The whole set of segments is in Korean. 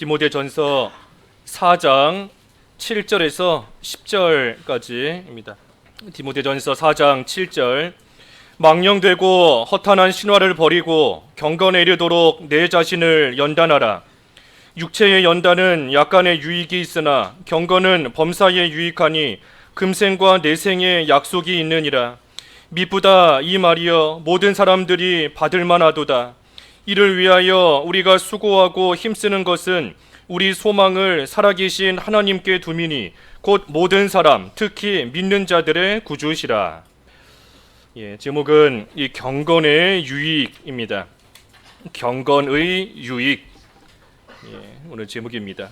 디모데전서 4장 7절에서 10절까지입니다. 디모데전서 4장 7절 망령되고 허탄한 신화를 버리고 경건에 이르도록 내 자신을 연단하라. 육체의 연단은 약간의 유익이 있으나 경건은 범사에 유익하니 금생과 내생의 약속이 있느니라. 미쁘다 이 말이여 모든 사람들이 받을 만하도다. 이를 위하여 우리가 수고하고 힘쓰는 것은 우리 소망을 살아계신 하나님께 두미니 곧 모든 사람 특히 믿는 자들의 구주시라. 제목은 이 경건의 유익입니다. 경건의 유익. 오늘 제목입니다.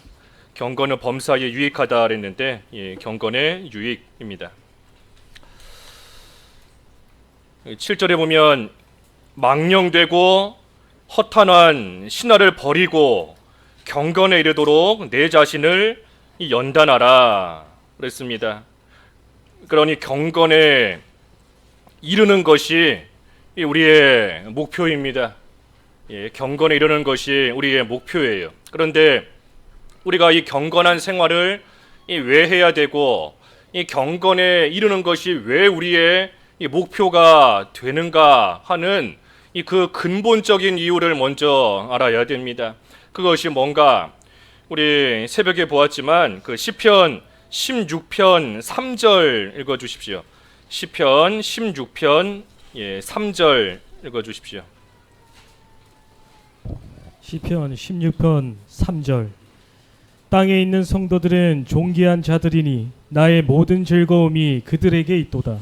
경건은 범사에 유익하다 그랬는데 경건의 유익입니다. 7절에 보면 망령되고 허탄한 신화를 버리고 경건에 이르도록 내 자신을 연단하라 그랬습니다. 그러니 경건에 이르는 것이 우리의 목표입니다. 경건에 이르는 것이 우리의 목표예요. 그런데 우리가 이 경건한 생활을 왜 해야 되고 이 경건에 이르는 것이 왜 우리의 목표가 되는가 하는 그 근본적인 이유를 먼저 알아야 됩니다. 그것이 뭔가 우리 새벽에 보았지만 그 시편 16편 3절 읽어주십시오. 시편 16편 3절 읽어주십시오. 시편 16편 3절 땅에 있는 성도들은 존귀한 자들이니 나의 모든 즐거움이 그들에게 있도다.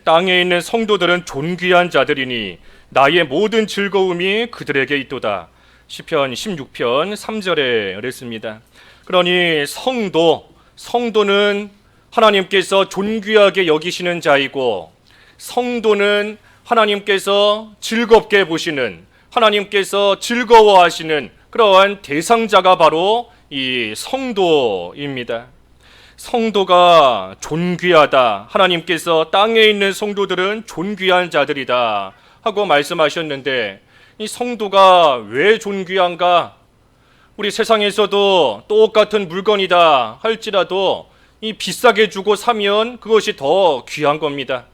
땅에 있는 성도들은 존귀한 자들이니 나의 모든 즐거움이 그들에게 있도다. 시편 16편 3절에 그랬습니다. 그러니 성도는 하나님께서 존귀하게 여기시는 자이고 성도는 하나님께서 즐겁게 보시는, 하나님께서 즐거워하시는 그러한 대상자가 바로 이 성도입니다. 성도가 존귀하다. 하나님께서 땅에 있는 성도들은 존귀한 자들이다 하고 말씀하셨는데 이 성도가 왜 존귀한가? 우리 세상에서도 똑같은 물건이다 할지라도 이 비싸게 주고 사면 그것이 더 귀한 겁니다.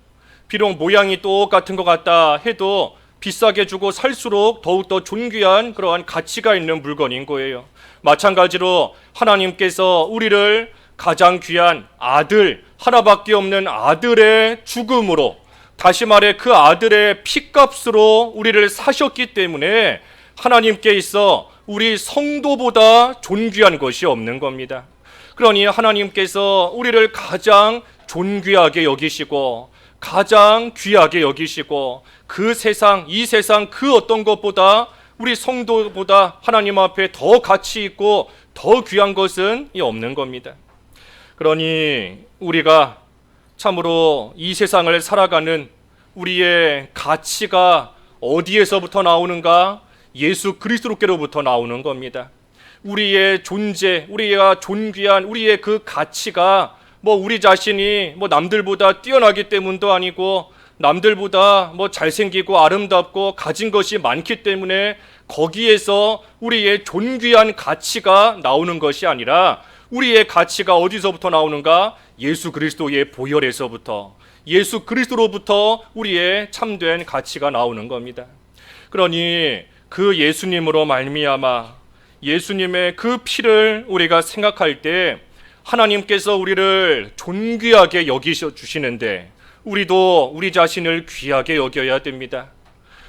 비록 모양이 똑같은 것 같다 해도 비싸게 주고 살수록 더욱더 존귀한 그러한 가치가 있는 물건인 거예요. 마찬가지로 하나님께서 우리를 가장 귀한 아들, 하나밖에 없는 아들의 죽음으로, 다시 말해 그 아들의 피값으로 우리를 사셨기 때문에 하나님께 있어 우리 성도보다 존귀한 것이 없는 겁니다. 그러니 하나님께서 우리를 가장 존귀하게 여기시고 가장 귀하게 여기시고 이 세상 그 어떤 것보다 우리 성도보다 하나님 앞에 더 가치 있고 더 귀한 것은 없는 겁니다. 그러니 우리가 참으로 이 세상을 살아가는 우리의 가치가 어디에서부터 나오는가? 예수 그리스도께로부터 나오는 겁니다. 우리의 존재, 우리가 존귀한 우리의 그 가치가 우리 자신이 남들보다 뛰어나기 때문도 아니고 남들보다 잘생기고 아름답고 가진 것이 많기 때문에 거기에서 우리의 존귀한 가치가 나오는 것이 아니라 우리의 가치가 어디서부터 나오는가? 예수 그리스도의 보혈에서부터, 예수 그리스도로부터 우리의 참된 가치가 나오는 겁니다. 그러니 그 예수님으로 말미암아 예수님의 그 피를 우리가 생각할 때 하나님께서 우리를 존귀하게 여기셔 주시는데 우리도 우리 자신을 귀하게 여겨야 됩니다.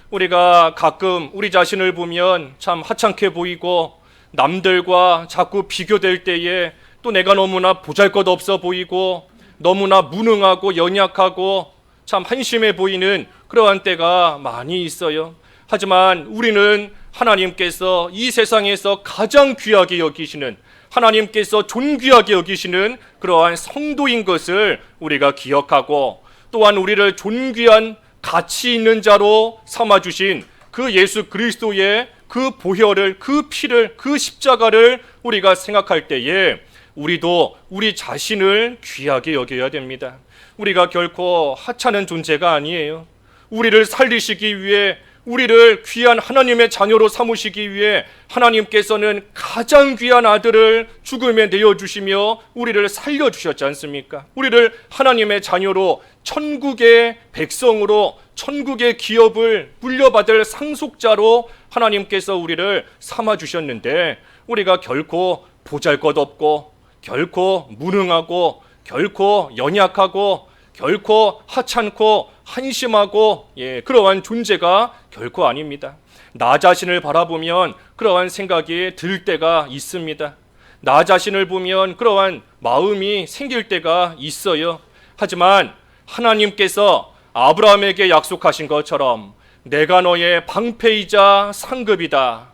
우리가 가끔 우리 자신을 보면 참 하찮게 보이고 남들과 자꾸 비교될 때에 또 내가 너무나 보잘것없어 보이고 너무나 무능하고 연약하고 참 한심해 보이는 그러한 때가 많이 있어요. 하지만 우리는 하나님께서 이 세상에서 가장 귀하게 여기시는, 하나님께서 존귀하게 여기시는 그러한 성도인 것을 우리가 기억하고 또한 우리를 존귀한 가치 있는 자로 삼아주신 그 예수 그리스도의 그 보혈을, 그 피를, 그 십자가를 우리가 생각할 때에 우리도 우리 자신을 귀하게 여겨야 됩니다. 우리가 결코 하찮은 존재가 아니에요. 우리를 살리시기 위해 우리를 귀한 하나님의 자녀로 삼으시기 위해 하나님께서는 가장 귀한 아들을 죽음에 내어주시며 우리를 살려주셨지 않습니까? 우리를 하나님의 자녀로 천국의 백성으로 천국의 기업을 물려받을 상속자로 하나님께서 우리를 삼아주셨는데 우리가 결코 보잘것없고 결코 무능하고 결코 연약하고 결코 하찮고 한심하고 그러한 존재가 결코 아닙니다. 나 자신을 바라보면 그러한 생각이 들 때가 있습니다. 나 자신을 보면 그러한 마음이 생길 때가 있어요. 하지만 하나님께서 아브라함에게 약속하신 것처럼 내가 너의 방패이자 상급이다.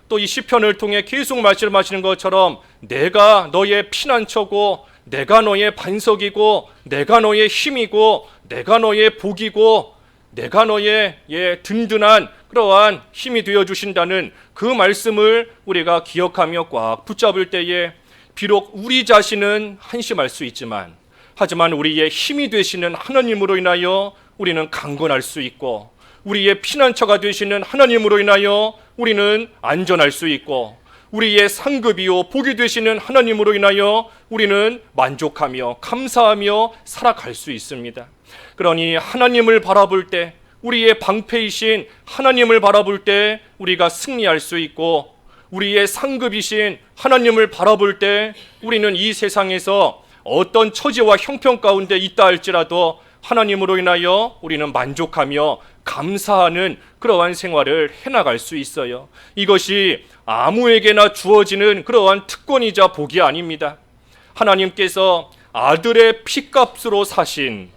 또 이 시편을 통해 계속 말씀하시는 것처럼 내가 너의 피난처고 내가 너의 반석이고 내가 너의 힘이고 내가 너의 복이고 내가 너의 든든한 그러한 힘이 되어주신다는 그 말씀을 우리가 기억하며 꽉 붙잡을 때에 비록 우리 자신은 한심할 수 있지만 하지만 우리의 힘이 되시는 하나님으로 인하여 우리는 강건할 수 있고 우리의 피난처가 되시는 하나님으로 인하여 우리는 안전할 수 있고 우리의 상급이요 복이 되시는 하나님으로 인하여 우리는 만족하며 감사하며 살아갈 수 있습니다. 그러니 하나님을 바라볼 때 우리의 방패이신 하나님을 바라볼 때 우리가 승리할 수 있고 우리의 상급이신 하나님을 바라볼 때 우리는 이 세상에서 어떤 처지와 형편 가운데 있다 할지라도 하나님으로 인하여 우리는 만족하며 감사하는 그러한 생활을 해나갈 수 있어요. 이것이 아무에게나 주어지는 그러한 특권이자 복이 아닙니다. 하나님께서 아들의 피값으로 사신,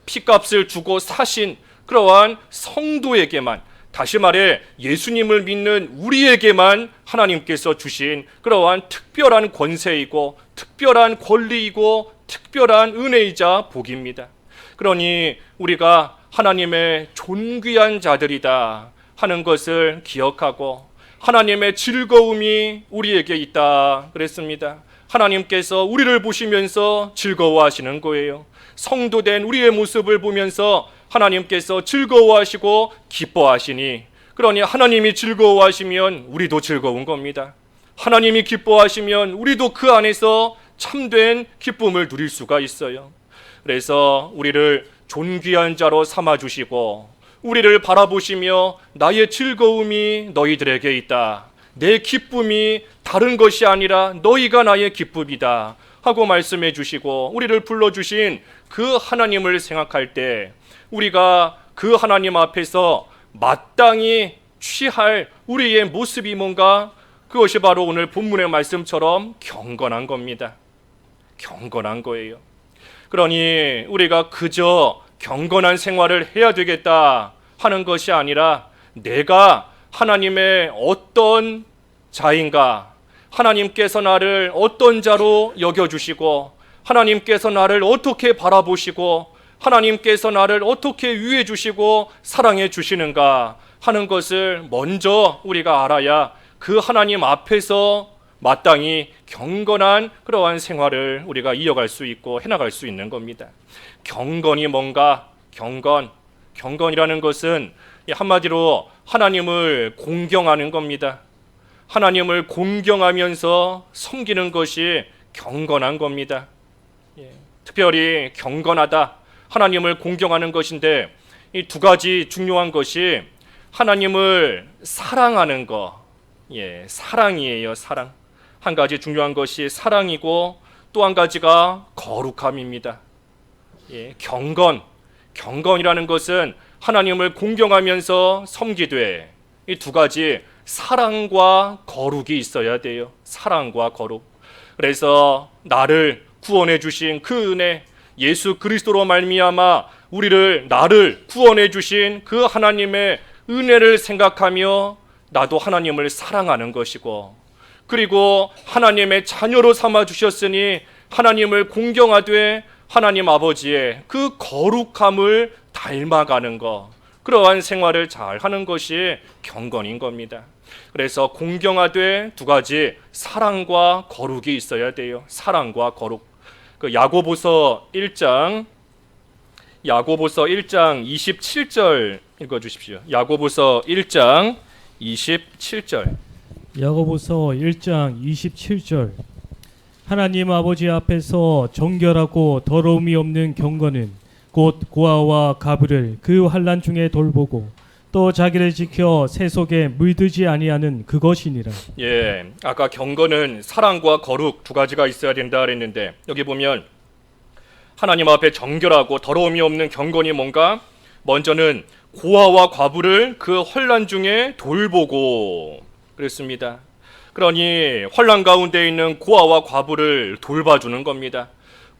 피값을 주고 사신 그러한 성도에게만, 다시 말해 예수님을 믿는 우리에게만 하나님께서 주신 그러한 특별한 권세이고 특별한 권리이고 특별한 은혜이자 복입니다. 그러니 우리가 하나님의 존귀한 자들이다 하는 것을 기억하고 하나님의 즐거움이 우리에게 있다 그랬습니다. 하나님께서 우리를 보시면서 즐거워하시는 거예요. 성도된 우리의 모습을 보면서 하나님께서 즐거워하시고 기뻐하시니, 그러니 하나님이 즐거워하시면 우리도 즐거운 겁니다. 하나님이 기뻐하시면 우리도 그 안에서 참된 기쁨을 누릴 수가 있어요. 그래서 우리를 존귀한 자로 삼아주시고 우리를 바라보시며 나의 즐거움이 너희들에게 있다, 내 기쁨이 다른 것이 아니라 너희가 나의 기쁨이다 하고 말씀해 주시고 우리를 불러주신 그 하나님을 생각할 때 우리가 그 하나님 앞에서 마땅히 취할 우리의 모습이 뭔가, 그것이 바로 오늘 본문의 말씀처럼 경건한 겁니다. 경건한 거예요. 그러니 우리가 그저 경건한 생활을 해야 되겠다 하는 것이 아니라 내가 하나님의 어떤 자인가, 하나님께서 나를 어떤 자로 여겨주시고 하나님께서 나를 어떻게 바라보시고 하나님께서 나를 어떻게 위해 주시고 사랑해 주시는가 하는 것을 먼저 우리가 알아야 그 하나님 앞에서 마땅히 경건한 그러한 생활을 우리가 이어갈 수 있고 해나갈 수 있는 겁니다. 경건이 뭔가? 경건이라는 것은 한마디로 하나님을 공경하는 겁니다. 하나님을 공경하면서 섬기는 것이 경건한 겁니다. 특별히 경건하다, 하나님을 공경하는 것인데 이 두 가지 중요한 것이 하나님을 사랑하는 것, 사랑이에요. 사랑. 한 가지 중요한 것이 사랑이고 또 한 가지가 거룩함입니다. 경건이라는 것은 하나님을 공경하면서 섬기되 이 두 가지 사랑과 거룩이 있어야 돼요. 사랑과 거룩. 그래서 나를 구원해 주신 그 은혜, 예수 그리스도로 말미암아 나를 구원해 주신 그 하나님의 은혜를 생각하며 나도 하나님을 사랑하는 것이고, 그리고 하나님의 자녀로 삼아 주셨으니 하나님을 공경하되 하나님 아버지의 그 거룩함을 닮아가는 것, 그러한 생활을 잘 하는 것이 경건인 겁니다. 그래서 공경하되 두 가지 사랑과 거룩이 있어야 돼요. 사랑과 거룩. 그 야고보서 1장 27절 읽어주십시오. 야고보서 1장 27절. 야고보서 1장 27절. 하나님 아버지 앞에서 정결하고 더러움이 없는 경건은 곧 고아와 가부를 그 환난 중에 돌보고 또 자기를 지켜 새 속에 물들지 아니하는 그것이니라. 예, 아까 경건은 사랑과 거룩 두 가지가 있어야 된다 그랬는데 여기 보면 하나님 앞에 정결하고 더러움이 없는 경건이 뭔가? 먼저는 고아와 과부를 그 환난 중에 돌보고 그랬습니다. 그러니 환난 가운데 있는 고아와 과부를 돌봐주는 겁니다.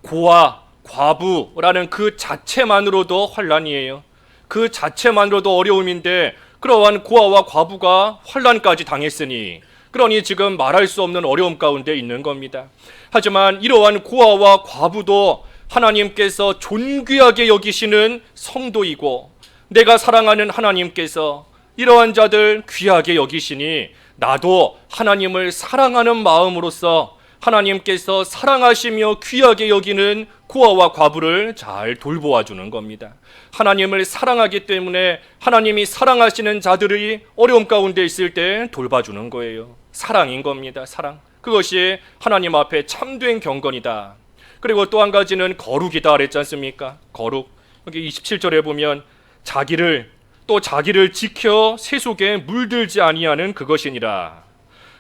고아, 과부라는 그 자체만으로도 환난이에요. 그 자체만으로도 어려움인데 그러한 고아와 과부가 환난까지 당했으니 그러니 지금 말할 수 없는 어려움 가운데 있는 겁니다. 하지만 이러한 고아와 과부도 하나님께서 존귀하게 여기시는 성도이고 내가 사랑하는 하나님께서 이러한 자들 귀하게 여기시니 나도 하나님을 사랑하는 마음으로서 하나님께서 사랑하시며 귀하게 여기는 고아와 과부를 잘 돌보아 주는 겁니다. 하나님을 사랑하기 때문에 하나님이 사랑하시는 자들이 어려움 가운데 있을 때 돌봐주는 거예요. 사랑인 겁니다. 사랑. 그것이 하나님 앞에 참된 경건이다. 그리고 또 한 가지는 거룩이다 그랬지 않습니까? 거룩. 여기 27절에 보면 자기를 지켜 새 속에 물들지 아니하는 그것이니라.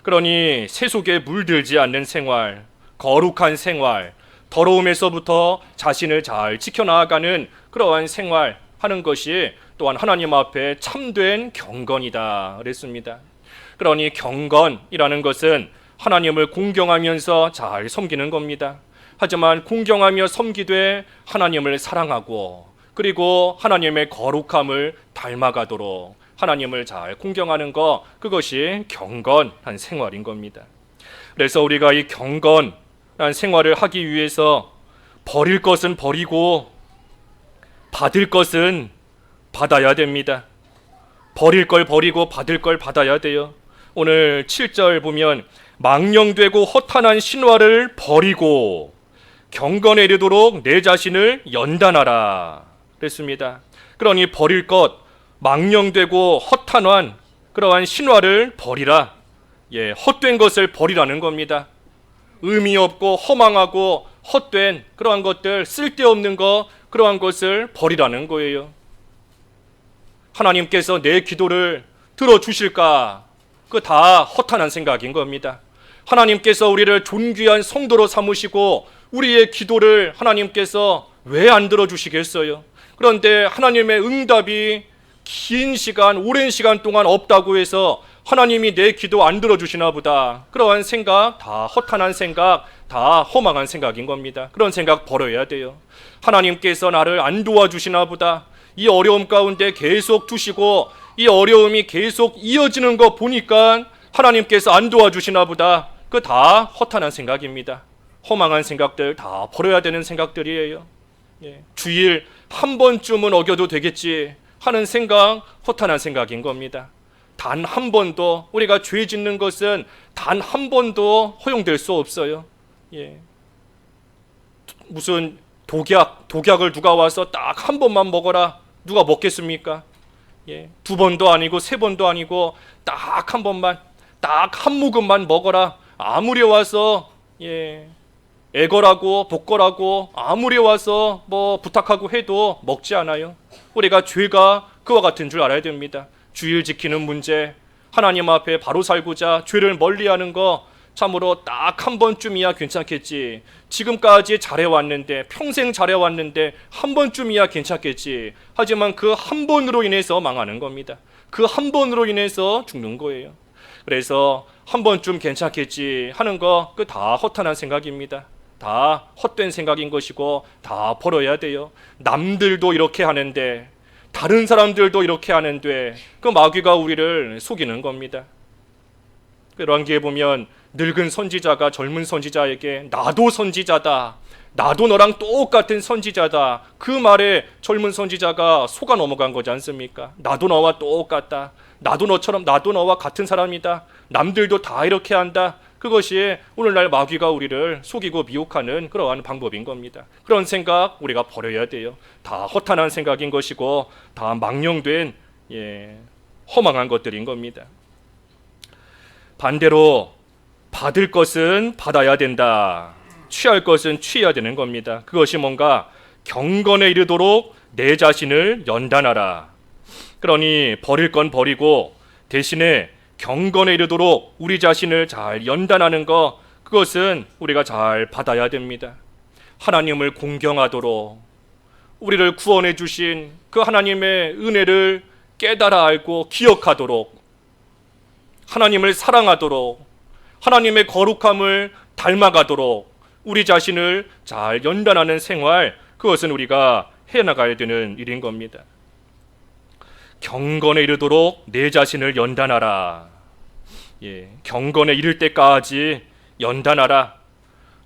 그러니 새 속에 물들지 않는 생활, 거룩한 생활, 더러움에서부터 자신을 잘 지켜나가는 그러한 생활 하는 것이 또한 하나님 앞에 참된 경건이다 그랬습니다. 그러니 경건이라는 것은 하나님을 공경하면서 잘 섬기는 겁니다. 하지만 공경하며 섬기되 하나님을 사랑하고 그리고 하나님의 거룩함을 닮아가도록 하나님을 잘 공경하는 것, 그것이 경건한 생활인 겁니다. 그래서 우리가 이 경건한 생활을 하기 위해서 버릴 것은 버리고 받을 것은 받아야 됩니다. 버릴 걸 버리고 받을 걸 받아야 돼요. 오늘 7절 보면 망령되고 허탄한 신화를 버리고 경건에 이르도록 내 자신을 연단하라 그랬습니다. 그러니 버릴 것, 망령되고 허탄한 그러한 신화를 버리라. 예, 헛된 것을 버리라는 겁니다. 의미 없고 허망하고 헛된 그러한 것들, 쓸데없는 것, 그러한 것을 버리라는 거예요. 하나님께서 내 기도를 들어주실까? 그 다 허탄한 생각인 겁니다. 하나님께서 우리를 존귀한 성도로 삼으시고 우리의 기도를 하나님께서 왜 안 들어주시겠어요? 그런데 하나님의 응답이 긴 시간, 오랜 시간 동안 없다고 해서 하나님이 내 기도 안 들어주시나 보다. 그러한 생각, 다 허탄한 생각, 다 허망한 생각인 겁니다. 그런 생각 버려야 돼요. 하나님께서 나를 안 도와주시나 보다. 이 어려움 가운데 계속 두시고 이 어려움이 계속 이어지는 거 보니까 하나님께서 안 도와주시나 보다. 그 다 허탄한 생각입니다. 허망한 생각들 다 버려야 되는 생각들이에요. 예. 주일 한 번쯤은 어겨도 되겠지 하는 생각, 허탄한 생각인 겁니다. 단 한 번도 우리가 죄 짓는 것은 단 한 번도 허용될 수 없어요. 예. 무슨 독약을 누가 와서 딱 한 번만 먹어라, 누가 먹겠습니까? 예. 두 번도 아니고 세 번도 아니고 딱 한 번만, 딱 한 모금만 먹어라. 아무리 와서 애걸하고 복걸하고 아무리 와서 뭐 부탁하고 해도 먹지 않아요. 우리가 죄가 그와 같은 줄 알아야 됩니다. 주일 지키는 문제, 하나님 앞에 바로 살고자 죄를 멀리하는 거 참으로 딱 한 번쯤이야 괜찮겠지. 지금까지 잘해왔는데, 평생 잘해왔는데 한 번쯤이야 괜찮겠지. 하지만 그 한 번으로 인해서 망하는 겁니다. 그 한 번으로 인해서 죽는 거예요. 그래서 한 번쯤 괜찮겠지 하는 거 그 다 허탄한 생각입니다. 다 헛된 생각인 것이고 다 버려야 돼요. 남들도 이렇게 하는데, 다른 사람들도 이렇게 하는데 그 마귀가 우리를 속이는 겁니다. 열왕기에 보면 늙은 선지자가 젊은 선지자에게 나도 선지자다, 나도 너랑 똑같은 선지자다, 그 말에 젊은 선지자가 속아 넘어간 거지 않습니까? 나도 너와 똑같다, 나도 너처럼, 나도 너와 같은 사람이다, 남들도 다 이렇게 한다. 그것이 오늘날 마귀가 우리를 속이고 미혹하는 그러한 방법인 겁니다. 그런 생각 우리가 버려야 돼요. 다 허탄한 생각인 것이고 다 망령된 허망한 것들인 겁니다. 반대로 받을 것은 받아야 된다. 취할 것은 취해야 되는 겁니다. 그것이 뭔가 경건에 이르도록 내 자신을 연단하라. 그러니 버릴 건 버리고 대신에 경건에 이르도록 우리 자신을 잘 연단하는 것, 그것은 우리가 잘 받아야 됩니다. 하나님을 공경하도록, 우리를 구원해 주신 그 하나님의 은혜를 깨달아 알고 기억하도록, 하나님을 사랑하도록, 하나님의 거룩함을 닮아가도록 우리 자신을 잘 연단하는 생활, 그것은 우리가 해나가야 되는 일인 겁니다. 경건에 이르도록 내 자신을 연단하라. 경건에 이를 때까지 연단하라.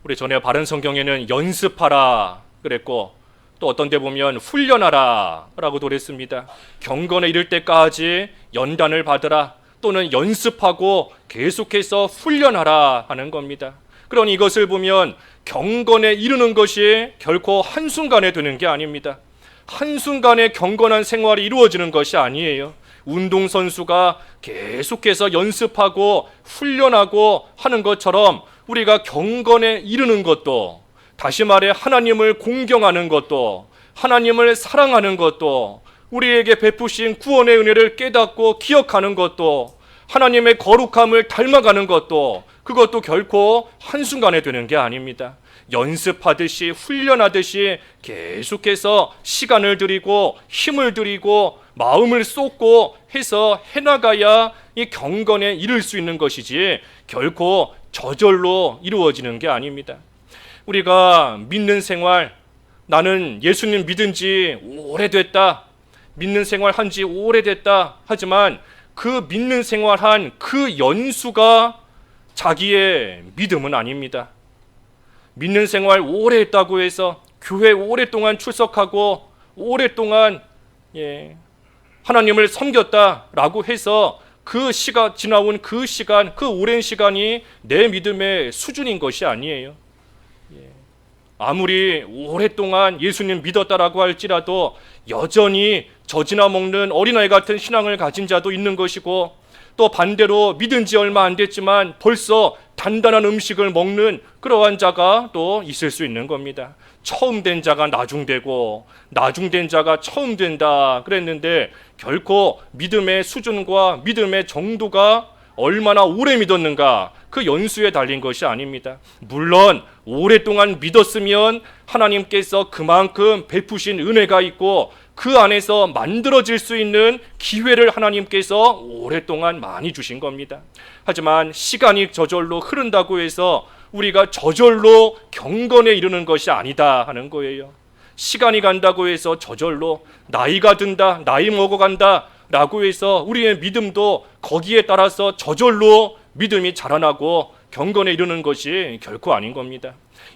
우리 전에 바른 성경에는 연습하라 그랬고, 또 어떤 데 보면 훈련하라 라고도 그랬습니다. 경건에 이를 때까지 연단을 받으라, 또는 연습하고 계속해서 훈련하라 하는 겁니다. 그러니 이것을 보면 경건에 이르는 것이 결코 한순간에 되는 게 아닙니다. 한순간에 경건한 생활이 이루어지는 것이 아니에요. 운동선수가 계속해서 연습하고 훈련하고 하는 것처럼 우리가 경건에 이르는 것도, 다시 말해 하나님을 공경하는 것도, 하나님을 사랑하는 것도, 우리에게 베푸신 구원의 은혜를 깨닫고 기억하는 것도, 하나님의 거룩함을 닮아가는 것도, 그것도 결코 한순간에 되는 게 아닙니다. 연습하듯이 훈련하듯이 계속해서 시간을 들이고 힘을 들이고 마음을 쏟고 해서 해나가야 이 경건에 이를 수 있는 것이지 결코 저절로 이루어지는 게 아닙니다. 우리가 믿는 생활, 나는 예수님 믿은 지 오래됐다, 믿는 생활 한 지 오래됐다 하지만 그 믿는 생활한 그 연수가 자기의 믿음은 아닙니다. 믿는 생활 오래 했다고 해서 교회 오랫동안 출석하고 오랫동안 하나님을 섬겼다라고 해서 그 시가 지나온 그 시간, 그 오랜 시간이 내 믿음의 수준인 것이 아니에요. 아무리 오랫동안 예수님 믿었다라고 할지라도 여전히 젖이나 먹는 어린아이 같은 신앙을 가진 자도 있는 것이고, 또 반대로 믿은 지 얼마 안 됐지만 벌써 단단한 음식을 먹는 그러한 자가 또 있을 수 있는 겁니다. 처음 된 자가 나중되고 나중된 자가 처음 된다 그랬는데 결코 믿음의 수준과 믿음의 정도가 얼마나 오래 믿었는가, 그 연수에 달린 것이 아닙니다. 물론 오랫동안 믿었으면 하나님께서 그만큼 베푸신 은혜가 있고 그 안에서 만들어질 수 있는 기회를 하나님께서 오랫동안 많이 주신 겁니다. 하지만 시간이 저절로 흐른다고 해서 우리가 저절로 경건에 이르는 것이 아니다 하는 거예요. 시간이 간다고 해서 저절로, 나이가 든다, 나이 먹어간다 라고 해서 우리의 믿음도 거기에 따라서 저절로 믿음이 자라나고 경건에 이르는 것이 결코 아닌 겁니다.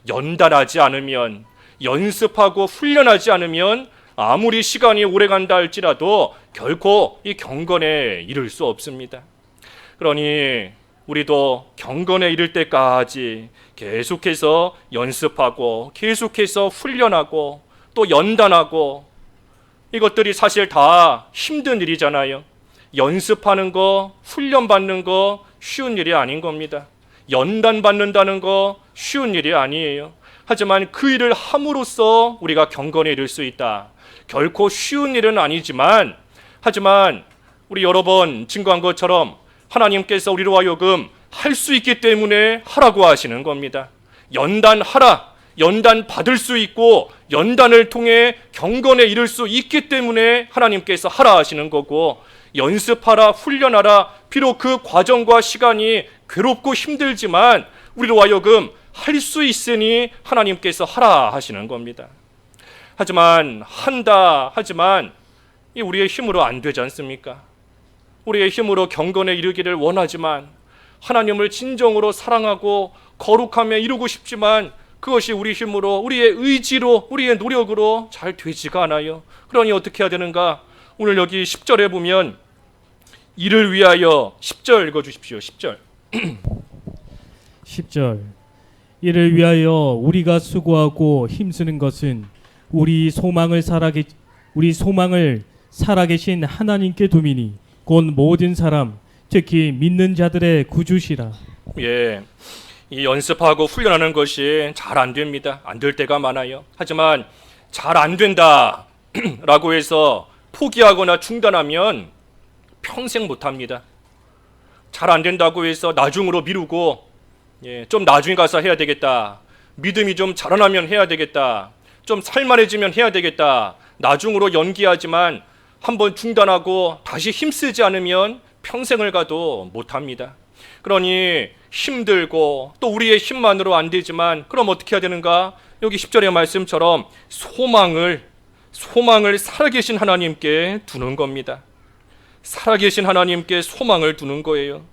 연단하지 않으면, 연습하고 훈련하지 않으면 아무리 시간이 오래 간다 할지라도 결코 이 경건에 이를 수 없습니다. 그러니 우리도 경건에 이를 때까지 계속해서 연습하고 계속해서 훈련하고 또 연단하고, 이것들이 사실 다 힘든 일이잖아요. 연습하는 거, 훈련받는 거 쉬운 일이 아닌 겁니다. 연단받는다는 거 쉬운 일이 아니에요. 하지만 그 일을 함으로써 우리가 경건에 이를 수 있다. 결코 쉬운 일은 아니지만, 하지만 우리 여러 번 증거한 것처럼 하나님께서 우리로 하여금 할 수 있기 때문에 하라고 하시는 겁니다. 연단하라. 연단 받을 수 있고 연단을 통해 경건에 이를 수 있기 때문에 하나님께서 하라 하시는 거고, 연습하라, 훈련하라. 비록 그 과정과 시간이 괴롭고 힘들지만 우리로 하여금 할 수 있으니 하나님께서 하라 하시는 겁니다. 하지만 하지만 이 우리의 힘으로 안 되지 않습니까? 우리의 힘으로 경건에 이르기를 원하지만, 하나님을 진정으로 사랑하고 거룩함에 이루고 싶지만 그것이 우리 힘으로, 우리의 의지로, 우리의 노력으로 잘 되지가 않아요. 그러니 어떻게 해야 되는가? 오늘 여기 10절에 보면 이를 위하여, 10절 읽어주십시오. 10절 10절 이를 위하여 우리가 수고하고 힘쓰는 것은 우리 소망을 살아계신 하나님께 두미니 곧 모든 사람 특히 믿는 자들의 구주시라. 예, 이 연습하고 훈련하는 것이 잘 안 됩니다. 안 될 때가 많아요. 하지만 잘 안 된다 라고 해서 포기하거나 중단하면 평생 못합니다. 잘 안 된다고 해서 나중으로 미루고 좀 나중에 가서 해야 되겠다. 믿음이 좀 자라나면 해야 되겠다. 좀 살만해지면 해야 되겠다. 나중으로 연기하지만 한번 중단하고 다시 힘쓰지 않으면 평생을 가도 못합니다. 그러니 힘들고 또 우리의 힘만으로 안 되지만 그럼 어떻게 해야 되는가? 여기 10절의 말씀처럼 소망을 살아계신 하나님께 두는 겁니다. 살아계신 하나님께 소망을 두는 거예요.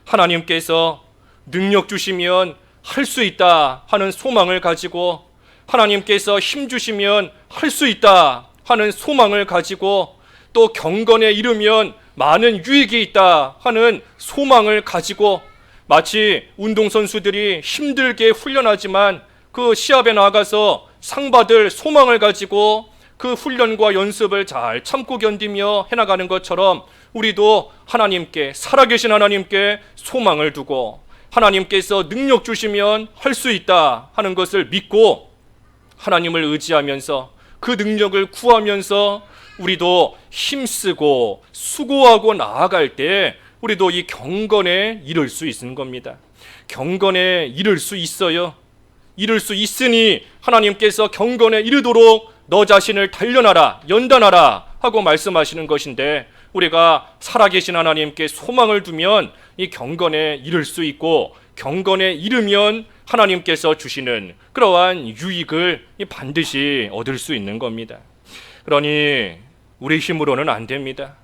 하나님께서 능력 주시면 할 수 있다 하는 소망을 가지고, 하나님께서 힘 주시면 할 수 있다 하는 소망을 가지고, 또 경건에 이르면 많은 유익이 있다 하는 소망을 가지고, 마치 운동선수들이 힘들게 훈련하지만 그 시합에 나가서 상 받을 소망을 가지고 그 훈련과 연습을 잘 참고 견디며 해나가는 것처럼 우리도 하나님께, 살아계신 하나님께 소망을 두고 하나님께서 능력 주시면 할 수 있다 하는 것을 믿고 하나님을 의지하면서 그 능력을 구하면서 우리도 힘쓰고 수고하고 나아갈 때 우리도 이 경건에 이를 수 있는 겁니다. 경건에 이를 수 있어요. 이룰 수 있으니 하나님께서 경건에 이르도록 너 자신을 단련하라, 연단하라 하고 말씀하시는 것인데, 우리가 살아계신 하나님께 소망을 두면 이 경건에 이를 수 있고, 경건에 이르면 하나님께서 주시는 그러한 유익을 반드시 얻을 수 있는 겁니다. 그러니 우리 힘으로는 안 됩니다.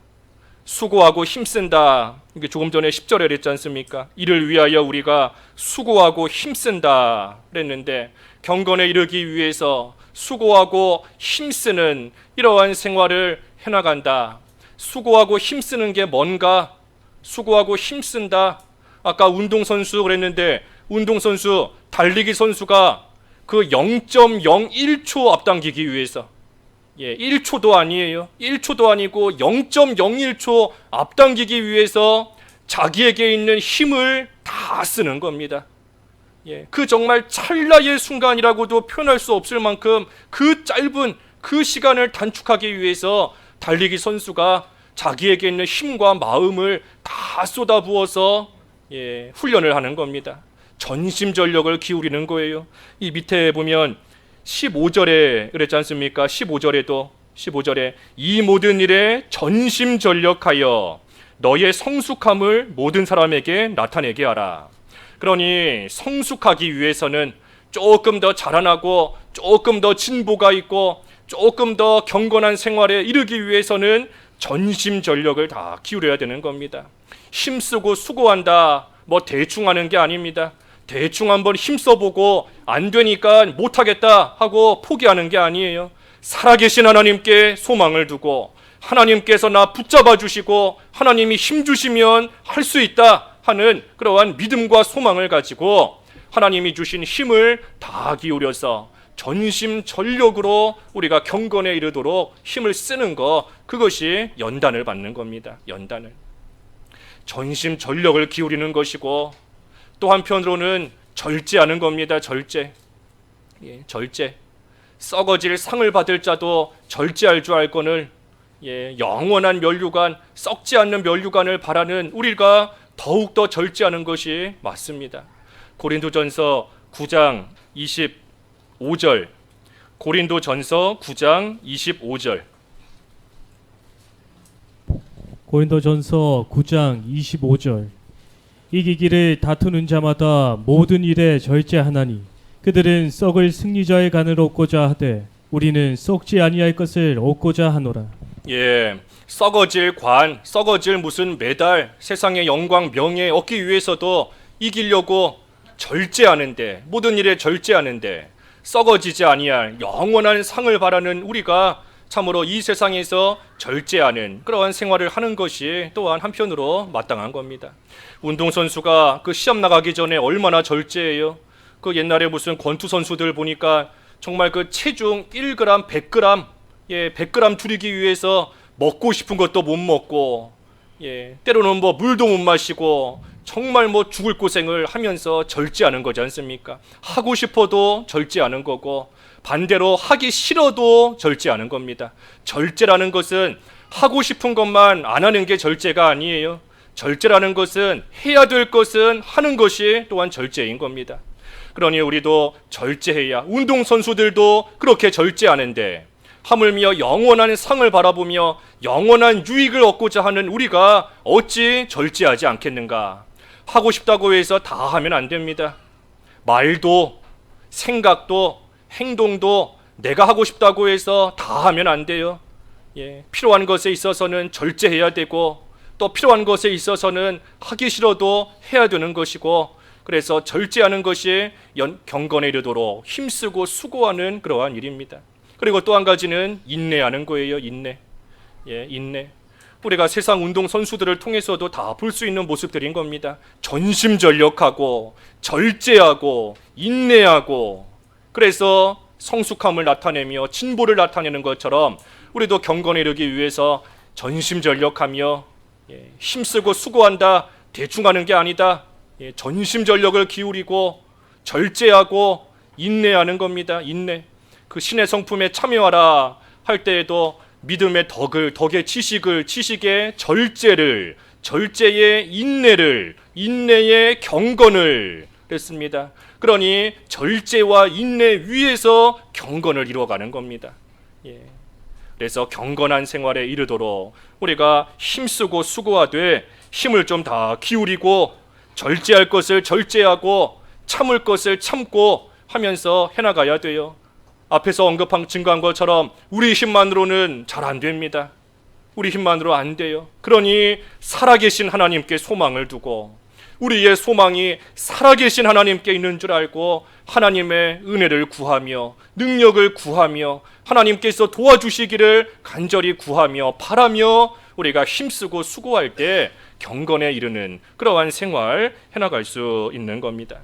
수고하고 힘쓴다. 이게 조금 전에 10절에 그랬지 않습니까? 이를 위하여 우리가 수고하고 힘쓴다 그랬는데, 경건에 이르기 위해서 수고하고 힘쓰는 이러한 생활을 해나간다. 수고하고 힘쓰는 게 뭔가? 수고하고 힘쓴다. 아까 운동선수 그랬는데, 운동선수, 달리기 선수가 그 0.01초 앞당기기 위해서, 1초도 아니에요. 1초도 아니고 0.01초 앞당기기 위해서 자기에게 있는 힘을 다 쓰는 겁니다. 그 정말 찰나의 순간이라고도 표현할 수 없을 만큼 그 짧은 그 시간을 단축하기 위해서 달리기 선수가 자기에게 있는 힘과 마음을 다 쏟아부어서 훈련을 하는 겁니다. 전심전력을 기울이는 거예요. 이 밑에 보면 15절에 그랬지 않습니까? 15절에 이 모든 일에 전심전력하여 너의 성숙함을 모든 사람에게 나타내게 하라. 그러니 성숙하기 위해서는 조금 더 자라나고 조금 더 진보가 있고 조금 더 경건한 생활에 이르기 위해서는 전심전력을 다 기울여야 되는 겁니다. 힘쓰고 수고한다, 뭐 대충 하는 게 아닙니다. 대충 한번 힘써보고 안 되니까 못하겠다 하고 포기하는 게 아니에요. 살아계신 하나님께 소망을 두고 하나님께서 나 붙잡아 주시고 하나님이 힘 주시면 할 수 있다 하는 그러한 믿음과 소망을 가지고 하나님이 주신 힘을 다 기울여서 전심전력으로 우리가 경건에 이르도록 힘을 쓰는 것, 그것이 연단을 받는 겁니다. 연단을. 전심전력을 기울이는 것이고, 또 한편으로는 절제하는 겁니다. 절제. 절제. 썩어질 상을 받을 자도 절제할 줄 알거늘 영원한 면류관, 썩지 않는 면류관을 바라는 우리가 더욱더 절제하는 것이 맞습니다. 고린도전서 9장 25절. 고린도전서 9장 25절. 고린도전서 9장 25절. 이기기를 다투는 자마다 모든 일에 절제하나니 그들은 썩을 승리자의 간을 얻고자 하되 우리는 썩지 아니할 것을 얻고자 하노라. 썩어질 관, 썩어질 무슨 메달, 세상의 영광, 명예 얻기 위해서도 이기려고 절제하는데, 모든 일에 절제하는데 썩어지지 아니할 영원한 상을 바라는 우리가 참으로 이 세상에서 절제하는 그러한 생활을 하는 것이 또한 한편으로 마땅한 겁니다. 운동선수가 그 시합 나가기 전에 얼마나 절제해요. 그 옛날에 무슨 권투 선수들 보니까 정말 그 체중 1g, 100g, 100g 줄이기 위해서 먹고 싶은 것도 못 먹고, 때로는 뭐 물도 못 마시고 정말 뭐 죽을 고생을 하면서 절제하는 거지 않습니까? 하고 싶어도 절제하는 거고, 반대로 하기 싫어도 절제하는 겁니다. 절제라는 것은 하고 싶은 것만 안 하는 게 절제가 아니에요. 절제라는 것은 해야 될 것은 하는 것이 또한 절제인 겁니다. 그러니 우리도 절제해야, 운동선수들도 그렇게 절제하는데 하물며 영원한 상을 바라보며 영원한 유익을 얻고자 하는 우리가 어찌 절제하지 않겠는가? 하고 싶다고 해서 다 하면 안 됩니다. 말도 생각도 행동도 내가 하고 싶다고 해서 다 하면 안 돼요. 필요한 것에 있어서는 절제해야 되고, 또 필요한 것에 있어서는 하기 싫어도 해야 되는 것이고, 그래서 절제하는 것이 경건에 이르도록 힘쓰고 수고하는 그러한 일입니다. 그리고 또 한 가지는 인내하는 거예요. 인내. 인내. 우리가 세상 운동 선수들을 통해서도 다 볼 수 있는 모습들인 겁니다. 전심전력하고 절제하고 인내하고, 그래서 성숙함을 나타내며 진보를 나타내는 것처럼 우리도 경건에 이르기 위해서 전심전력하며 힘쓰고 수고한다, 대충 하는 게 아니다. 전심전력을 기울이고 절제하고 인내하는 겁니다. 인내. 그 신의 성품에 참여하라 할 때에도 믿음의 덕의 지식의 절제를, 절제의 인내를, 인내의 경건을 했습니다. 그러니 절제와 인내 위에서 경건을 이루어가는 겁니다. 그래서 경건한 생활에 이르도록 우리가 힘쓰고 수고하되 힘을 좀 다 기울이고, 절제할 것을 절제하고 참을 것을 참고 하면서 해나가야 돼요. 앞에서 증거한 것처럼 우리 힘만으로는 잘 안 됩니다. 우리 힘만으로 안 돼요. 그러니 살아계신 하나님께 소망을 두고, 우리의 소망이 살아계신 하나님께 있는 줄 알고 하나님의 은혜를 구하며 능력을 구하며 하나님께서 도와주시기를 간절히 구하며 바라며 우리가 힘쓰고 수고할 때 경건에 이르는 그러한 생활 해나갈 수 있는 겁니다.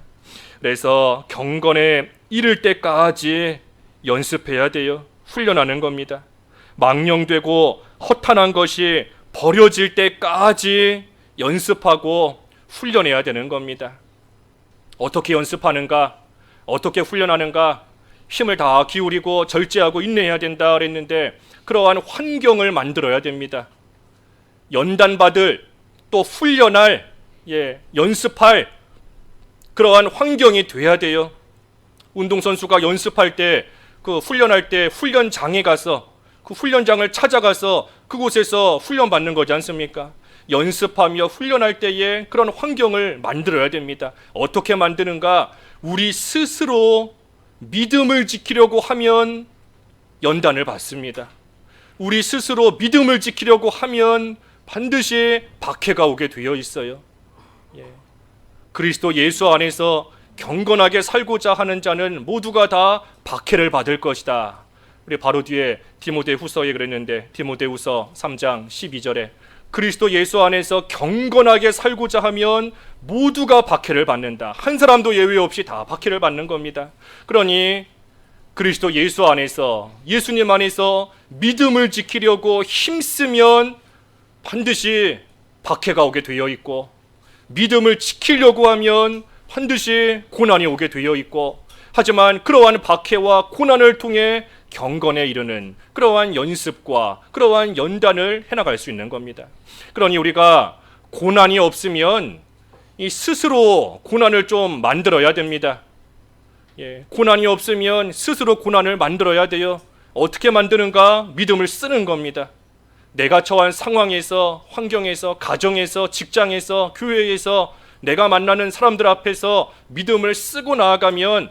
그래서 경건에 이를 때까지 연습해야 돼요. 훈련하는 겁니다. 망령되고 허탄한 것이 버려질 때까지 연습하고 훈련해야 되는 겁니다. 어떻게 연습하는가? 어떻게 훈련하는가? 힘을 다 기울이고 절제하고 인내해야 된다 그랬는데, 그러한 환경을 만들어야 됩니다. 연단받을, 또 훈련할, 연습할 그러한 환경이 돼야 돼요. 운동선수가 연습할 때, 훈련할 때 훈련장에 가서, 그 훈련장을 찾아가서 그곳에서 훈련받는 거지 않습니까? 연습하며 훈련할 때에 그런 환경을 만들어야 됩니다. 어떻게 만드는가? 우리 스스로 믿음을 지키려고 하면 연단을 받습니다. 우리 스스로 믿음을 지키려고 하면 반드시 박해가 오게 되어 있어요. 그리스도 예수 안에서 경건하게 살고자 하는 자는 모두가 다 박해를 받을 것이다. 우리 바로 뒤에 디모데후서에 그랬는데, 디모데후서 3장 12절에 그리스도 예수 안에서 경건하게 살고자 하면 모두가 박해를 받는다. 한 사람도 예외 없이 다 박해를 받는 겁니다. 그러니 그리스도 예수 안에서, 예수님 안에서 믿음을 지키려고 힘쓰면 반드시 박해가 오게 되어 있고, 믿음을 지키려고 하면 반드시 고난이 오게 되어 있고, 하지만 그러한 박해와 고난을 통해 경건에 이르는 그러한 연습과 그러한 연단을 해나갈 수 있는 겁니다. 그러니 우리가 고난이 없으면 이 스스로 고난을 좀 만들어야 됩니다. 고난이 없으면 스스로 고난을 만들어야 돼요. 어떻게 만드는가? 믿음을 쓰는 겁니다. 내가 처한 상황에서, 환경에서, 가정에서, 직장에서, 교회에서 내가 만나는 사람들 앞에서 믿음을 쓰고 나아가면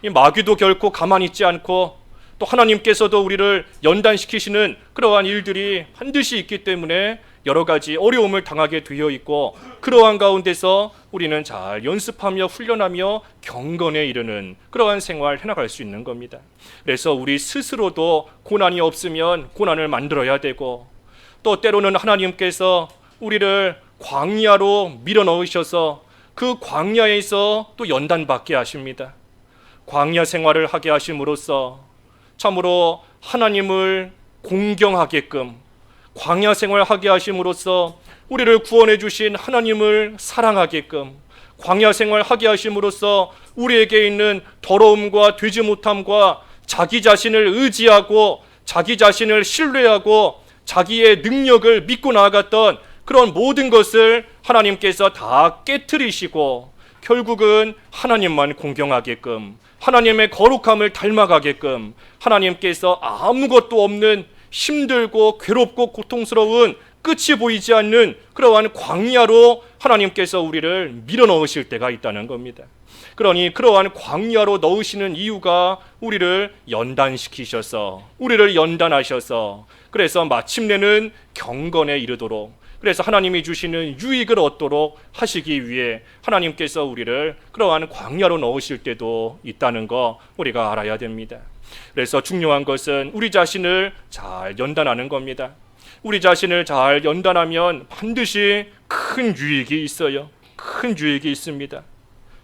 이 마귀도 결코 가만히 있지 않고, 또 하나님께서도 우리를 연단시키시는 그러한 일들이 반드시 있기 때문에 여러 가지 어려움을 당하게 되어 있고, 그러한 가운데서 우리는 잘 연습하며 훈련하며 경건에 이르는 그러한 생활을 해나갈 수 있는 겁니다. 그래서 우리 스스로도 고난이 없으면 고난을 만들어야 되고, 또 때로는 하나님께서 우리를 광야로 밀어넣으셔서 그 광야에서 또 연단받게 하십니다. 광야 생활을 하게 하심으로써 참으로 하나님을 공경하게끔, 광야 생활하게 하심으로써 우리를 구원해 주신 하나님을 사랑하게끔, 광야 생활하게 하심으로써 우리에게 있는 더러움과 되지 못함과 자기 자신을 의지하고 자기 자신을 신뢰하고 자기의 능력을 믿고 나아갔던 그런 모든 것을 하나님께서 다 깨트리시고 결국은 하나님만 공경하게끔, 하나님의 거룩함을 닮아가게끔 하나님께서 아무것도 없는 힘들고 괴롭고 고통스러운 끝이 보이지 않는 그러한 광야로 하나님께서 우리를 밀어넣으실 때가 있다는 겁니다. 그러니 그러한 광야로 넣으시는 이유가 우리를 연단시키셔서, 우리를 연단하셔서, 그래서 마침내는 경건에 이르도록, 그래서 하나님이 주시는 유익을 얻도록 하시기 위해 하나님께서 우리를 그러한 광야로 넣으실 때도 있다는 거 우리가 알아야 됩니다. 그래서 중요한 것은 우리 자신을 잘 연단하는 겁니다. 우리 자신을 잘 연단하면 반드시 큰 유익이 있어요. 큰 유익이 있습니다.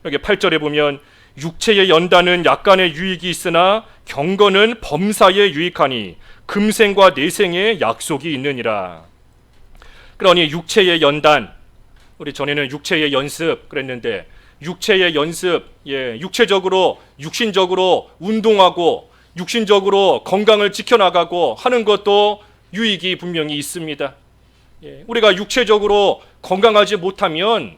여기 8절에 보면 육체의 연단은 약간의 유익이 있으나 경건은 범사에 유익하니 금생과 내생의 약속이 있느니라. 그러니 육체의 연단, 우리 전에는 육체의 연습 그랬는데, 육체의 연습, 육체적으로 육신적으로 운동하고 육신적으로 건강을 지켜나가고 하는 것도 유익이 분명히 있습니다. 우리가 육체적으로 건강하지 못하면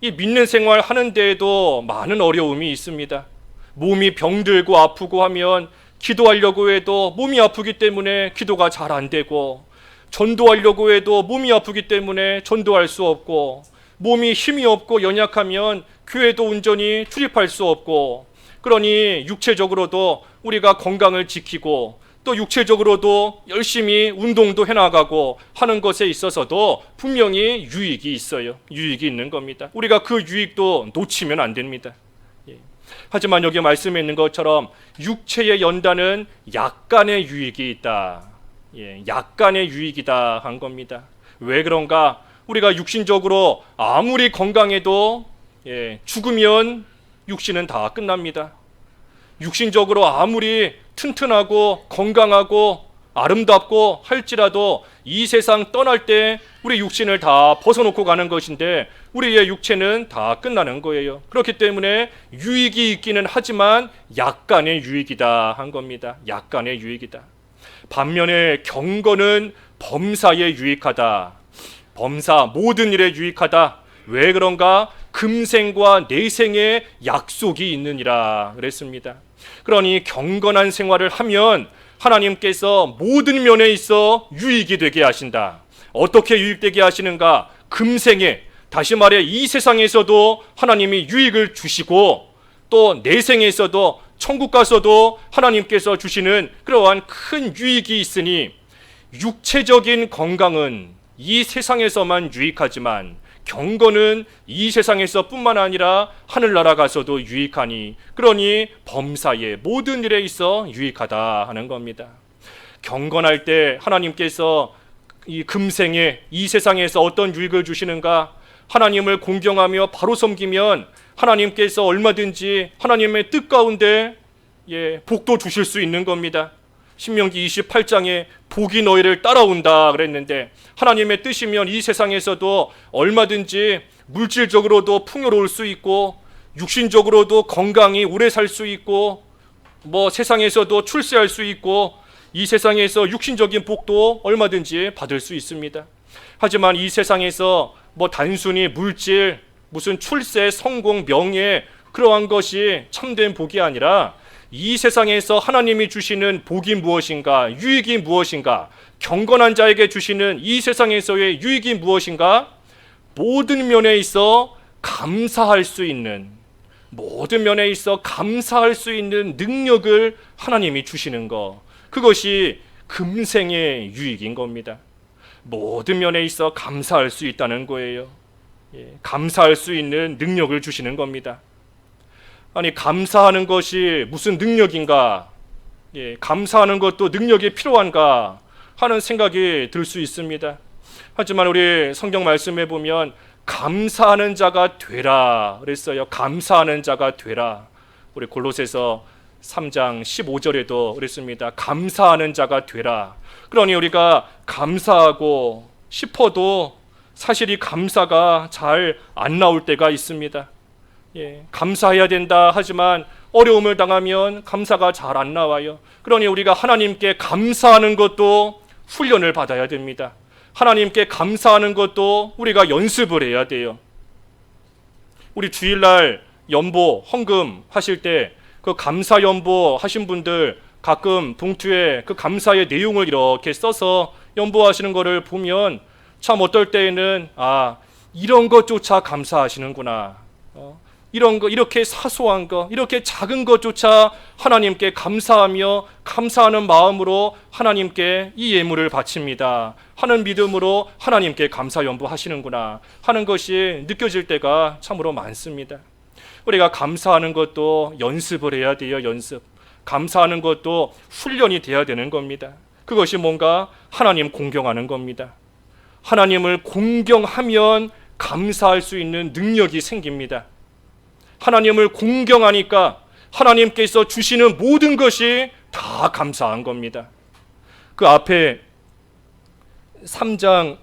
이 믿는 생활 하는 데에도 많은 어려움이 있습니다. 몸이 병들고 아프고 하면 기도하려고 해도 몸이 아프기 때문에 기도가 잘 안 되고, 전도하려고 해도 몸이 아프기 때문에 전도할 수 없고, 몸이 힘이 없고 연약하면 교회도 온전히 출입할 수 없고, 그러니 육체적으로도 우리가 건강을 지키고 또 육체적으로도 열심히 운동도 해나가고 하는 것에 있어서도 분명히 유익이 있어요. 유익이 있는 겁니다. 우리가 그 유익도 놓치면 안 됩니다. 하지만 여기 말씀에 있는 것처럼 육체의 연단은 약간의 유익이 있다. 약간의 유익이다 한 겁니다. 왜 그런가? 우리가 육신적으로 아무리 건강해도 죽으면 육신은 다 끝납니다. 육신적으로 아무리 튼튼하고 건강하고 아름답고 할지라도 이 세상 떠날 때 우리 육신을 다 벗어놓고 가는 것인데 우리의 육체는 다 끝나는 거예요. 그렇기 때문에 유익이 있기는 하지만 약간의 유익이다 한 겁니다. 약간의 유익이다. 반면에 경건은 범사에 유익하다. 범사, 모든 일에 유익하다. 왜 그런가? 금생과 내생의 약속이 있느니라 그랬습니다. 그러니 경건한 생활을 하면 하나님께서 모든 면에 있어 유익이 되게 하신다. 어떻게 유익되게 하시는가? 금생에, 다시 말해 이 세상에서도 하나님이 유익을 주시고 또 내생에서도 천국 가서도 하나님께서 주시는 그러한 큰 유익이 있으니, 육체적인 건강은 이 세상에서만 유익하지만 경건은 이 세상에서 뿐만 아니라 하늘나라 가서도 유익하니, 그러니 범사에 모든 일에 있어 유익하다 하는 겁니다. 경건할 때 하나님께서 이 금생에 이 세상에서 어떤 유익을 주시는가? 하나님을 공경하며 바로 섬기면 하나님께서 얼마든지 하나님의 뜻 가운데 복도 주실 수 있는 겁니다. 신명기 28장에 복이 너희를 따라온다 그랬는데, 하나님의 뜻이면 이 세상에서도 얼마든지 물질적으로도 풍요로울 수 있고 육신적으로도 건강히 오래 살 수 있고 세상에서도 출세할 수 있고 이 세상에서 육신적인 복도 얼마든지 받을 수 있습니다. 하지만 이 세상에서 단순히 물질, 무슨 출세, 성공, 명예 그러한 것이 참된 복이 아니라 이 세상에서 하나님이 주시는 복이 무엇인가, 유익이 무엇인가, 경건한 자에게 주시는 이 세상에서의 유익이 무엇인가, 모든 면에 있어 감사할 수 있는, 모든 면에 있어 감사할 수 있는 능력을 하나님이 주시는 것, 그것이 금생의 유익인 겁니다. 모든 면에 있어 감사할 수 있다는 거예요. 감사할 수 있는 능력을 주시는 겁니다. 아니, 감사하는 것이 무슨 능력인가? 감사하는 것도 능력이 필요한가? 하는 생각이 들 수 있습니다. 하지만 우리 성경 말씀에 보면 감사하는 자가 되라 그랬어요. 감사하는 자가 되라. 우리 골로새서 3장 15절에도 그랬습니다. 감사하는 자가 되라. 그러니 우리가 감사하고 싶어도 사실 이 감사가 잘 안 나올 때가 있습니다. 감사해야 된다 하지만 어려움을 당하면 감사가 잘 안 나와요. 그러니 우리가 하나님께 감사하는 것도 훈련을 받아야 됩니다. 하나님께 감사하는 것도 우리가 연습을 해야 돼요. 우리 주일날 연보, 헌금 하실 때 그 감사 연보 하신 분들 가끔 봉투에 그 감사의 내용을 이렇게 써서 연보하시는 거를 보면 참 어떨 때에는 이런 것조차 감사하시는구나. 이런 거, 이렇게 사소한 거, 이렇게 작은 것조차 하나님께 감사하며 감사하는 마음으로 하나님께 이 예물을 바칩니다 하는 믿음으로 하나님께 감사 연보하시는구나 하는 것이 느껴질 때가 참으로 많습니다. 우리가 감사하는 것도 연습을 해야 돼요. 연습. 감사하는 것도 훈련이 돼야 되는 겁니다. 그것이 뭔가 하나님 공경하는 겁니다. 하나님을 공경하면 감사할 수 있는 능력이 생깁니다. 하나님을 공경하니까 하나님께서 주시는 모든 것이 다 감사한 겁니다. 그 앞에 3장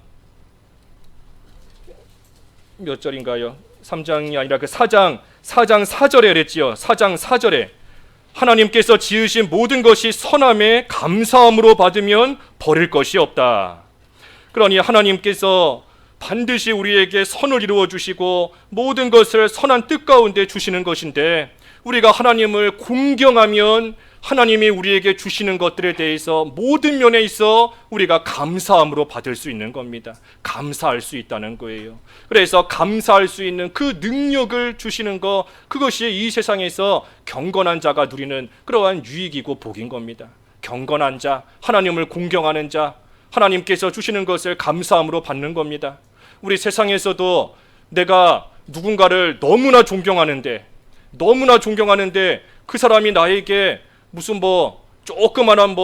몇 절인가요? 3장이 아니라 그 4장 4절에 그랬지요. 4장 4절에 하나님께서 지으신 모든 것이 선함에 감사함으로 받으면 버릴 것이 없다. 그러니 하나님께서 반드시 우리에게 선을 이루어 주시고 모든 것을 선한 뜻 가운데 주시는 것인데 우리가 하나님을 공경하면 하나님이 우리에게 주시는 것들에 대해서 모든 면에 있어 우리가 감사함으로 받을 수 있는 겁니다. 감사할 수 있다는 거예요. 그래서 감사할 수 있는 그 능력을 주시는 것, 그것이 이 세상에서 경건한 자가 누리는 그러한 유익이고 복인 겁니다. 경건한 자, 하나님을 공경하는 자, 하나님께서 주시는 것을 감사함으로 받는 겁니다. 우리 세상에서도 내가 누군가를 너무나 존경하는데 그 사람이 나에게 무슨 조그만한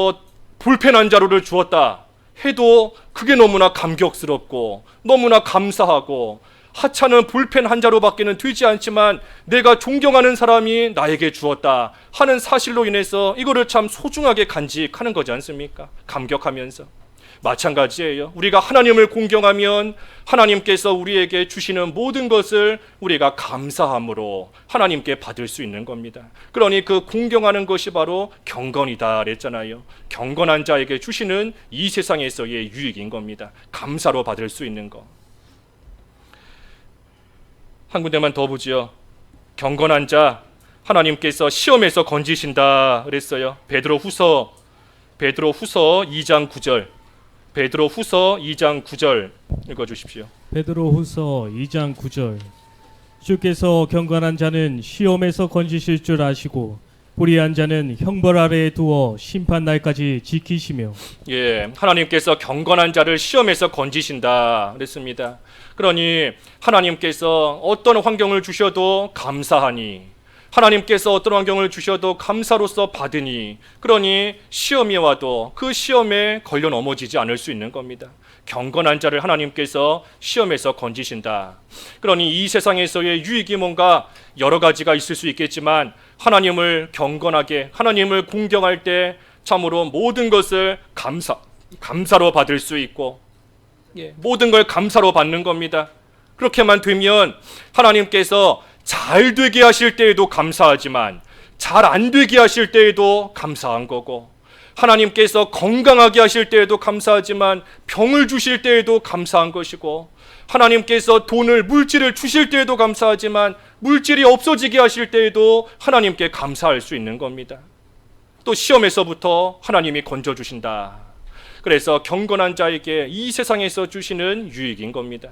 볼펜 한 자루를 주었다 해도 그게 너무나 감격스럽고 너무나 감사하고, 하찮은 볼펜 한 자루밖에는 되지 않지만 내가 존경하는 사람이 나에게 주었다 하는 사실로 인해서 이거를 참 소중하게 간직하는 거지 않습니까? 감격하면서. 마찬가지예요. 우리가 하나님을 공경하면 하나님께서 우리에게 주시는 모든 것을 우리가 감사함으로 하나님께 받을 수 있는 겁니다. 그러니 그 공경하는 것이 바로 경건이다 그랬잖아요. 경건한 자에게 주시는 이 세상에서의 유익인 겁니다. 감사로 받을 수 있는 것. 한 군데만 더 보지요. 경건한 자 하나님께서 시험에서 건지신다 그랬어요. 베드로후서 2장 9절. 베드로후서 2장 9절 읽어주십시오. 베드로후서 2장 9절. 주께서 경건한 자는 시험에서 건지실 줄 아시고 불의한 자는 형벌 아래에 두어 심판 날까지 지키시며. 하나님께서 경건한 자를 시험에서 건지신다 그랬습니다. 그러니 하나님께서 어떤 환경을 주셔도 감사하니, 하나님께서 어떤 환경을 주셔도 감사로서 받으니, 그러니 시험이 와도 그 시험에 걸려 넘어지지 않을 수 있는 겁니다. 경건한 자를 하나님께서 시험에서 건지신다. 그러니 이 세상에서의 유익이 뭔가 여러 가지가 있을 수 있겠지만 하나님을 경건하게, 하나님을 공경할 때 참으로 모든 것을 감사로 받을 수 있고, 모든 걸 감사로 받는 겁니다. 그렇게만 되면 하나님께서 잘 되게 하실 때에도 감사하지만 잘 안 되게 하실 때에도 감사한 거고, 하나님께서 건강하게 하실 때에도 감사하지만 병을 주실 때에도 감사한 것이고, 하나님께서 물질을 주실 때에도 감사하지만 물질이 없어지게 하실 때에도 하나님께 감사할 수 있는 겁니다. 또 시험에서부터 하나님이 건져주신다. 그래서 경건한 자에게 이 세상에서 주시는 유익인 겁니다.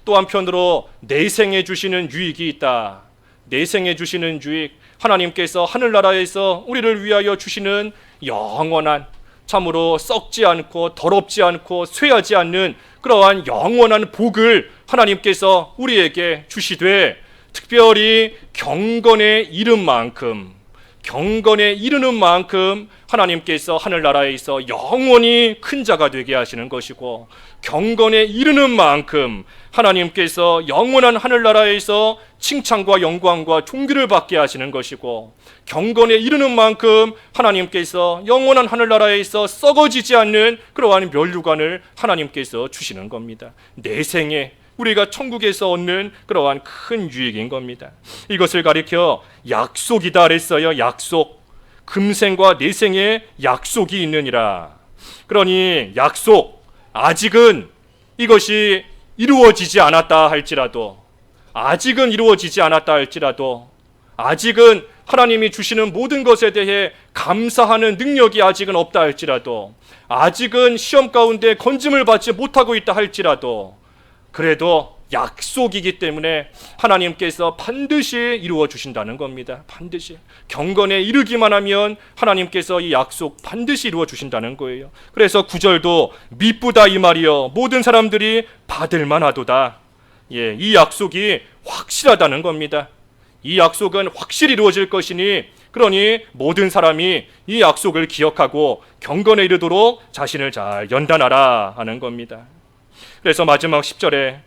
또 한편으로 내생에 주시는 유익이 있다. 내생에 주시는 유익, 하나님께서 하늘나라에서 우리를 위하여 주시는 영원한, 참으로 썩지 않고 더럽지 않고 쇠하지 않는 그러한 영원한 복을 하나님께서 우리에게 주시되, 특별히 경건에 이른 만큼, 경건에 이르는 만큼 하나님께서 하늘나라에서 영원히 큰 자가 되게 하시는 것이고, 경건에 이르는 만큼 하나님께서 영원한 하늘나라에서 칭찬과 영광과 존귀를 받게 하시는 것이고, 경건에 이르는 만큼 하나님께서 영원한 하늘나라에서 썩어지지 않는 그러한 면류관을 하나님께서 주시는 겁니다. 내 생에 우리가 천국에서 얻는 그러한 큰 유익인 겁니다. 이것을 가리켜 약속이다 그랬어요. 약속. 금생과 내생에 약속이 있느니라. 그러니 약속, 아직은 이것이 이루어지지 않았다 할지라도, 아직은 이루어지지 않았다 할지라도, 아직은 하나님이 주시는 모든 것에 대해 감사하는 능력이 아직은 없다 할지라도, 아직은 시험 가운데 건짐을 받지 못하고 있다 할지라도, 그래도 약속이기 때문에 하나님께서 반드시 이루어 주신다는 겁니다. 반드시. 경건에 이르기만 하면 하나님께서 이 약속 반드시 이루어 주신다는 거예요. 그래서 9절도 미쁘다 이 말이여 모든 사람들이 받을 만하도다. 이 약속이 확실하다는 겁니다. 이 약속은 확실히 이루어질 것이니, 그러니 모든 사람이 이 약속을 기억하고 경건에 이르도록 자신을 잘 연단하라 하는 겁니다. 그래서 마지막 10절에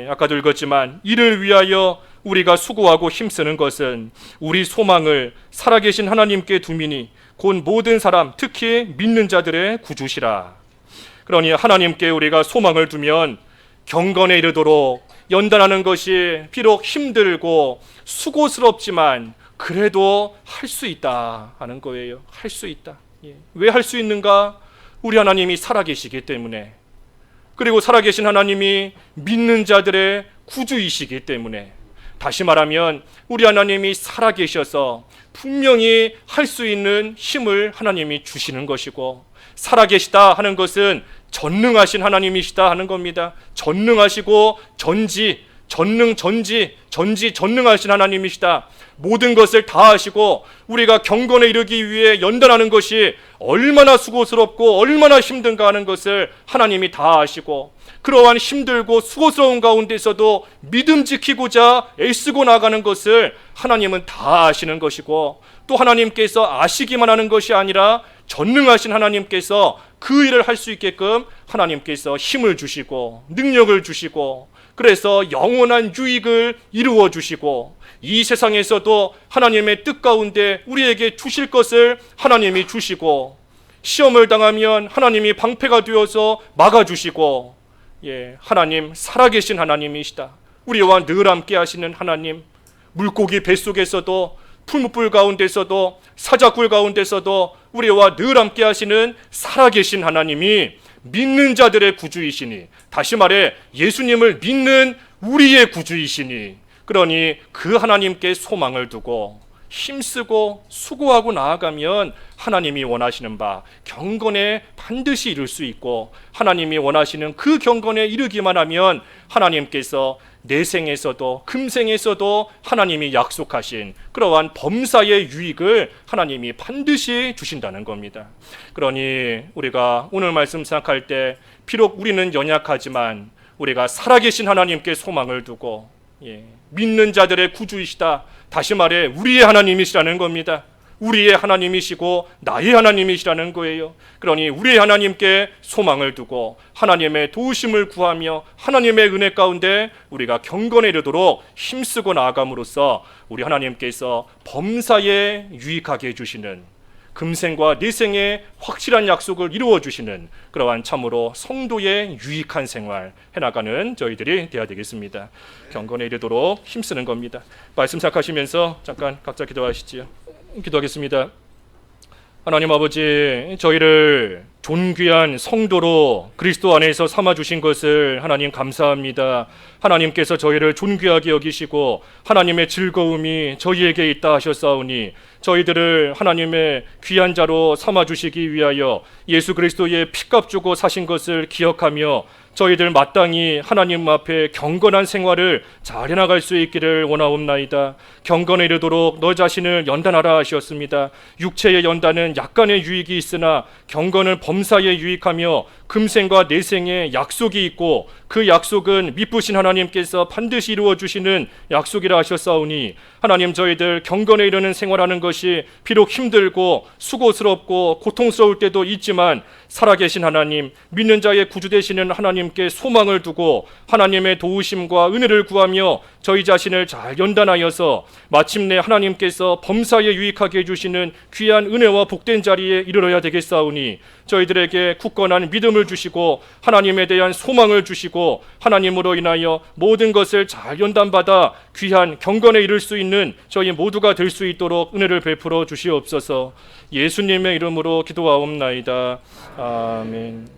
아까도 읽었지만, 이를 위하여 우리가 수고하고 힘쓰는 것은 우리 소망을 살아계신 하나님께 두미니 곧 모든 사람 특히 믿는 자들의 구주시라. 그러니 하나님께 우리가 소망을 두면 경건에 이르도록 연단하는 것이 비록 힘들고 수고스럽지만 그래도 할 수 있다 하는 거예요. 할 수 있다. 왜 할 수 있는가? 우리 하나님이 살아계시기 때문에, 그리고 살아계신 하나님이 믿는 자들의 구주이시기 때문에, 다시 말하면 우리 하나님이 살아계셔서 분명히 할 수 있는 힘을 하나님이 주시는 것이고, 살아계시다 하는 것은 전능하신 하나님이시다 하는 겁니다. 전능하시고 전능하신 하나님이시다. 모든 것을 다 하시고 우리가 경건에 이르기 위해 연단하는 것이 얼마나 수고스럽고 얼마나 힘든가 하는 것을 하나님이 다 아시고, 그러한 힘들고 수고스러운 가운데서도 믿음 지키고자 애쓰고 나가는 것을 하나님은 다 아시는 것이고, 또 하나님께서 아시기만 하는 것이 아니라 전능하신 하나님께서 그 일을 할 수 있게끔 하나님께서 힘을 주시고 능력을 주시고, 그래서 영원한 유익을 이루어 주시고, 이 세상에서도 하나님의 뜻 가운데 우리에게 주실 것을 하나님이 주시고, 시험을 당하면 하나님이 방패가 되어서 막아주시고, 하나님 살아계신 하나님이시다. 우리와 늘 함께 하시는 하나님, 물고기 뱃속에서도 풀무불 가운데서도 사자굴 가운데서도 우리와 늘 함께 하시는 살아계신 하나님이 믿는 자들의 구주이시니, 다시 말해 예수님을 믿는 우리의 구주이시니, 그러니 그 하나님께 소망을 두고 힘쓰고 수고하고 나아가면 하나님이 원하시는 바 경건에 반드시 이룰 수 있고, 하나님이 원하시는 그 경건에 이르기만 하면 하나님께서 내생에서도 금생에서도 하나님이 약속하신 그러한 범사의 유익을 하나님이 반드시 주신다는 겁니다. 그러니 우리가 오늘 말씀 생각할 때 비록 우리는 연약하지만 우리가 살아계신 하나님께 소망을 두고, 믿는 자들의 구주이시다, 다시 말해 우리의 하나님이시라는 겁니다. 우리의 하나님이시고 나의 하나님이시라는 거예요. 그러니 우리의 하나님께 소망을 두고 하나님의 도우심을 구하며 하나님의 은혜 가운데 우리가 경건에 이르도록 힘쓰고 나아감으로써 우리 하나님께서 범사에 유익하게 해주시는, 금생과 내생의 확실한 약속을 이루어 주시는 그러한 참으로 성도의 유익한 생활 해나가는 저희들이 되어야 되겠습니다. 경건에 이르도록 힘쓰는 겁니다. 말씀 생각하시면서 잠깐 각자 기도하시지요. 기도하겠습니다. 하나님 아버지, 저희를 존귀한 성도로 그리스도 안에서 삼아주신 것을 하나님 감사합니다. 하나님께서 저희를 존귀하게 여기시고 하나님의 즐거움이 저희에게 있다 하셨사오니, 저희들을 하나님의 귀한 자로 삼아주시기 위하여 예수 그리스도의 피값 주고 사신 것을 기억하며 저희들 마땅히 하나님 앞에 경건한 생활을 잘 해나갈 수 있기를 원하옵나이다. 경건에 이르도록 너 자신을 연단하라 하셨습니다. 육체의 연단은 약간의 유익이 있으나 경건을 범 범사에 유익하며 금생과 내생에 약속이 있고 그 약속은 미쁘신 하나님께서 반드시 이루어 주시는 약속이라 하셨사오니 하나님, 저희들 경건에 이르는 생활하는 것이 비록 힘들고 수고스럽고 고통스러울 때도 있지만 살아계신 하나님, 믿는 자의 구주 되시는 하나님께 소망을 두고 하나님의 도우심과 은혜를 구하며 저희 자신을 잘 연단하여서 마침내 하나님께서 범사에 유익하게 해주시는 귀한 은혜와 복된 자리에 이르러야 되겠사오니 저희들에게 굳건한 믿음을 주시고 하나님에 대한 소망을 주시고 하나님으로 인하여 모든 것을 잘 연단받아 귀한 경건에 이를 수 있는 저희 모두가 될 수 있도록 은혜를 베풀어 주시옵소서. 예수님의 이름으로 기도하옵나이다. 아멘.